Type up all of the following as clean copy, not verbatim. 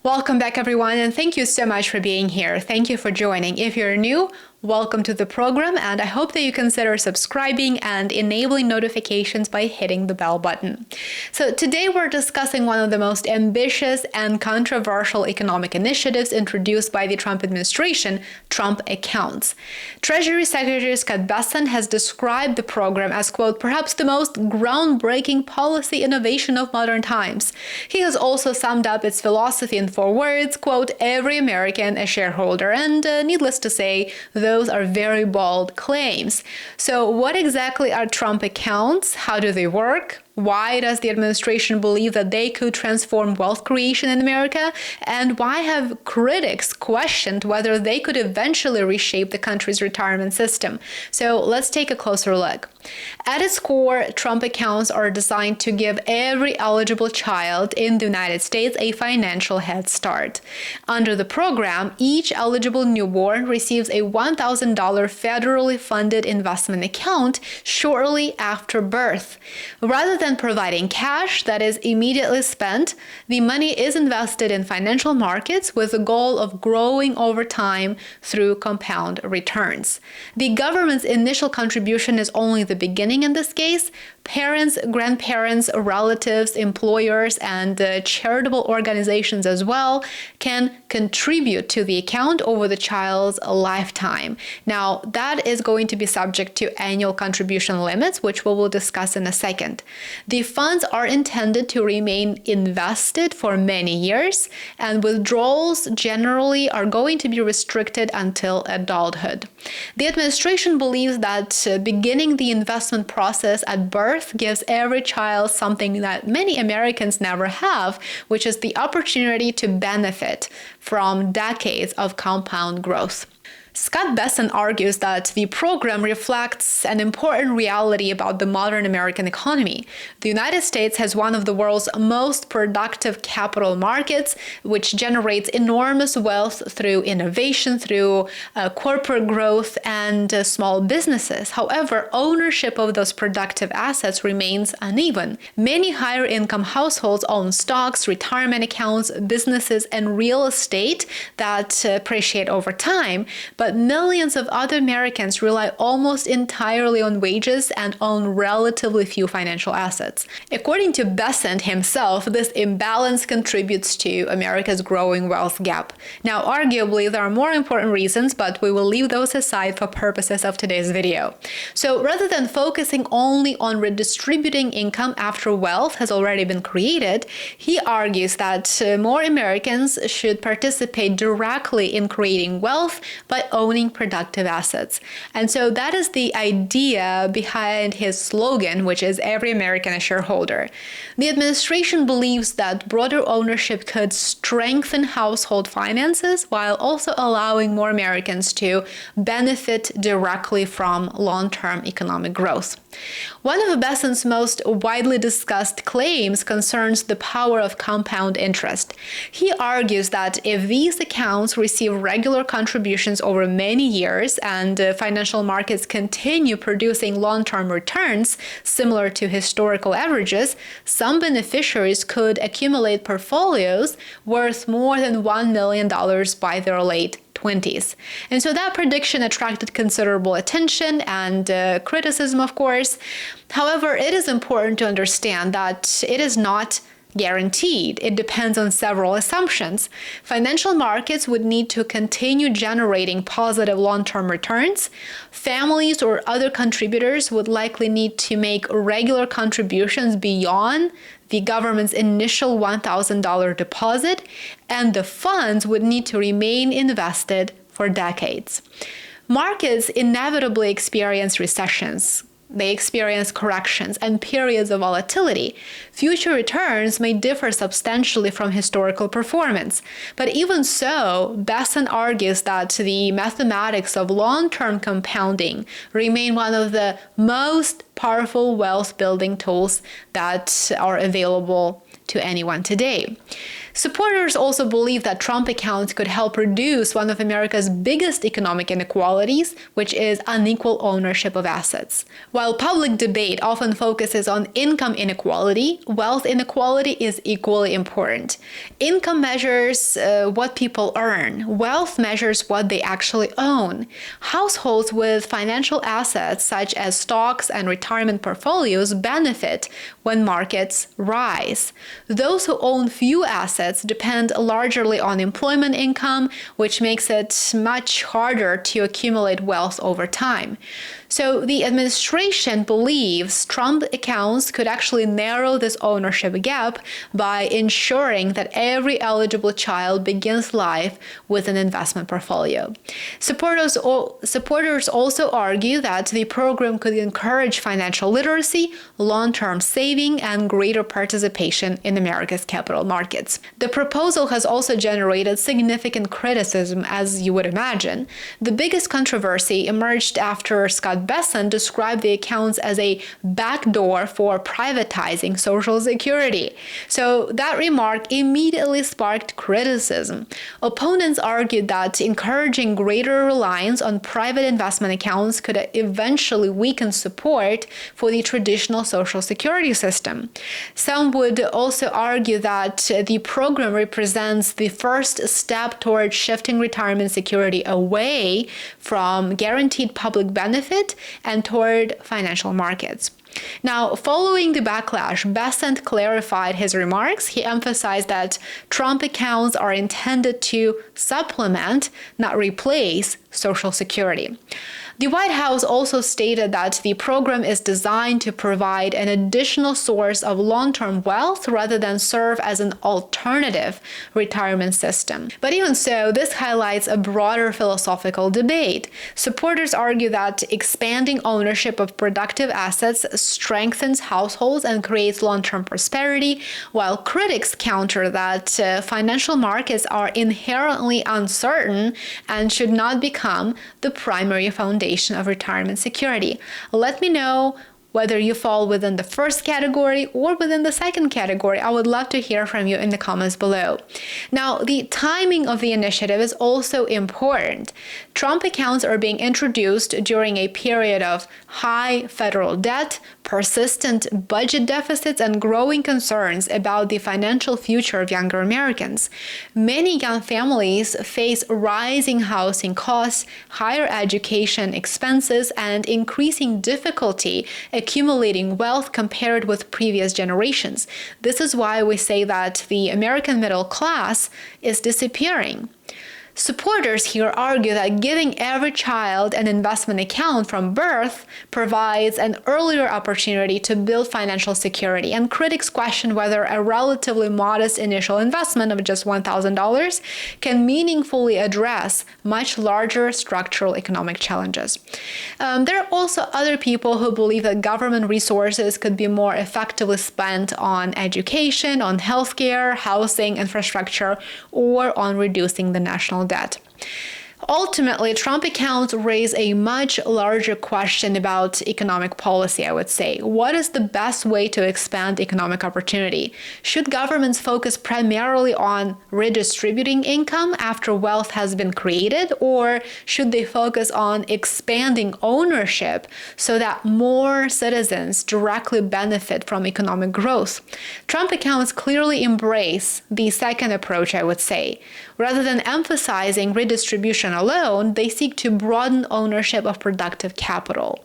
Welcome back, everyone, and thank you so much for being here. Thank you for joining. If you're new, welcome to the program, and I hope that you consider subscribing and enabling notifications by hitting the bell button. So today we're discussing one of the most ambitious and controversial economic initiatives introduced by the Trump administration, Trump Accounts. Treasury Secretary Scott Bessent has described the program as, quote, perhaps the most groundbreaking policy innovation of modern times. He has also summed up its philosophy in 4 words, quote, every American a shareholder, and needless to say, those are very bold claims. So what exactly are Trump accounts? How do they work? Why does the administration believe that they could transform wealth creation in America? And why have critics questioned whether they could eventually reshape the country's retirement system? So let's take a closer look. At its core, Trump accounts are designed to give every eligible child in the United States a financial head start. Under the program, each eligible newborn receives a $1,000 federally funded investment account shortly after birth. Rather than providing cash that is immediately spent, the money is invested in financial markets with the goal of growing over time through compound returns. The government's initial contribution is only the beginning in this case. Parents, grandparents, relatives, employers, and charitable organizations as well can contribute to the account over the child's lifetime. Now, that is going to be subject to annual contribution limits, which we will discuss in a second. The funds are intended to remain invested for many years, and withdrawals generally are going to be restricted until adulthood. The administration believes that beginning the investment process at birth gives every child something that many Americans never have, which is the opportunity to benefit from decades of compound growth. Scott Bessent argues that the program reflects an important reality about the modern American economy. The United States has one of the world's most productive capital markets, which generates enormous wealth through innovation, through corporate growth, and small businesses. However, ownership of those productive assets remains uneven. Many higher income households own stocks, retirement accounts, businesses, and real estate that appreciate over time, but millions of other Americans rely almost entirely on wages and own relatively few financial assets. According to Bessent himself, this imbalance contributes to America's growing wealth gap. Now, arguably, there are more important reasons, but we will leave those aside for purposes of today's video. So rather than focusing only on redistributing income after wealth has already been created, he argues that more Americans should participate directly in creating wealth by owning productive assets. And so that is the idea behind his slogan, which is every American a shareholder. The administration believes that broader ownership could strengthen household finances while also allowing more Americans to benefit directly from long-term economic growth. One of Bessent's most widely discussed claims concerns the power of compound interest. He argues that if these accounts receive regular contributions over many years and financial markets continue producing long-term returns similar to historical averages, some beneficiaries could accumulate portfolios worth more than $1 million by their late 20s. And so that prediction attracted considerable attention and criticism, of course. However, it is important to understand that it is not guaranteed. It depends on several assumptions. Financial markets would need to continue generating positive long-term returns. Families or other contributors would likely need to make regular contributions beyond the government's initial $1,000 deposit, and the funds would need to remain invested for decades. Markets inevitably experience recessions. They experience corrections and periods of volatility. Future returns may differ substantially from historical performance. But even so, Bessent argues that the mathematics of long-term compounding remain one of the most powerful wealth-building tools that are available to anyone today. Supporters also believe that Trump accounts could help reduce one of America's biggest economic inequalities, which is unequal ownership of assets. While public debate often focuses on income inequality, wealth inequality is equally important. Income measures what people earn. Wealth measures what they actually own. Households with financial assets such as stocks and retirement portfolios benefit when markets rise. Those who own few assets depend largely on employment income, which makes it much harder to accumulate wealth over time. So the administration believes Trump accounts could actually narrow this ownership gap by ensuring that every eligible child begins life with an investment portfolio. Supporters also argue that the program could encourage financial literacy, long-term saving, and greater participation in America's capital markets. The proposal has also generated significant criticism, as you would imagine. The biggest controversy emerged after Scott Bessent described the accounts as a backdoor for privatizing Social Security. So that remark immediately sparked criticism. Opponents argued that encouraging greater reliance on private investment accounts could eventually weaken support for the traditional Social Security system. Some would also argue that the program represents the first step toward shifting retirement security away from guaranteed public benefit and toward financial markets. Now, following the backlash, Bessent clarified his remarks. He emphasized that Trump accounts are intended to supplement, not replace, Social Security. The White House also stated that the program is designed to provide an additional source of long-term wealth rather than serve as an alternative retirement system. But even so, this highlights a broader philosophical debate. Supporters argue that expanding ownership of productive assets strengthens households and creates long-term prosperity, while critics counter that financial markets are inherently uncertain and should not become the primary foundation of retirement security. Let me know whether you fall within the first category or within the second category. I would love to hear from you in the comments below. Now, the timing of the initiative is also important. Trump accounts are being introduced during a period of high federal debt, persistent budget deficits, and growing concerns about the financial future of younger Americans. Many young families face rising housing costs, higher education expenses, and increasing difficulty accumulating wealth compared with previous generations. This is why we say that the American middle class is disappearing. Supporters here argue that giving every child an investment account from birth provides an earlier opportunity to build financial security, and critics question whether a relatively modest initial investment of just $1,000 can meaningfully address much larger structural economic challenges. There are also other people who believe that government resources could be more effectively spent on education, on healthcare, housing, infrastructure, or on reducing the national debt. Ultimately, Trump accounts raise a much larger question about economic policy, I would say. What is the best way to expand economic opportunity? Should governments focus primarily on redistributing income after wealth has been created, or should they focus on expanding ownership so that more citizens directly benefit from economic growth? Trump accounts clearly embrace the second approach, I would say. Rather than emphasizing redistribution alone, they seek to broaden ownership of productive capital.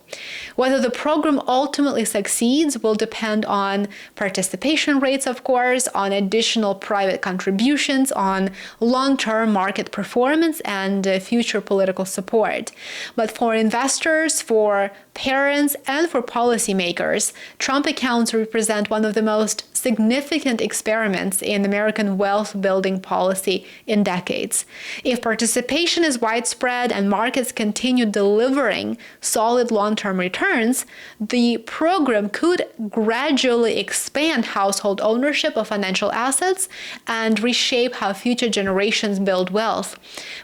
Whether the program ultimately succeeds will depend on participation rates, of course, on additional private contributions, on long-term market performance, and future political support. But for investors, for parents, and for policymakers, Trump accounts represent one of the most significant experiments in American wealth building policy in decades. If participation is is widespread and markets continue delivering solid long-term returns, the program could gradually expand household ownership of financial assets and reshape how future generations build wealth.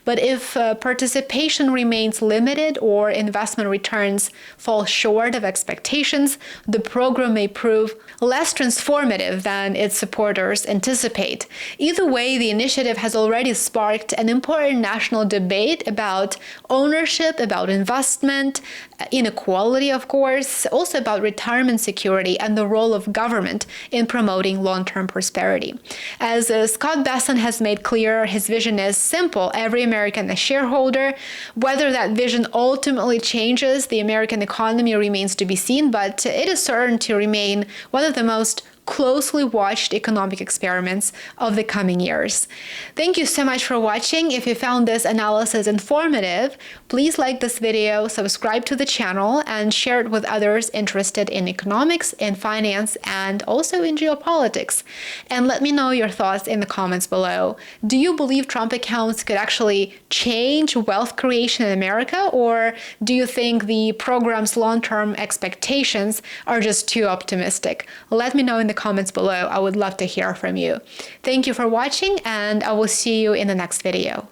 But if participation remains limited or investment returns fall short of expectations, the program may prove less transformative than its supporters anticipate. Either way, the initiative has already sparked an important national debate about ownership, about investment, inequality, of course, also about retirement security and the role of government in promoting long-term prosperity. As Scott Bessent has made clear, his vision is simple: every American a shareholder. Whether that vision ultimately changes the American economy remains to be seen, but it is certain to remain one of the most closely watched economic experiments of the coming years. Thank you so much for watching. If you found this analysis informative, please like this video, subscribe to the channel, and share it with others interested in economics, in finance, and also in geopolitics. And let me know your thoughts in the comments below. Do you believe Trump accounts could actually change wealth creation in America, or do you think the program's long-term expectations are just too optimistic? Let me know in the comments below. I would love to hear from you. Thank you for watching, and I will see you in the next video.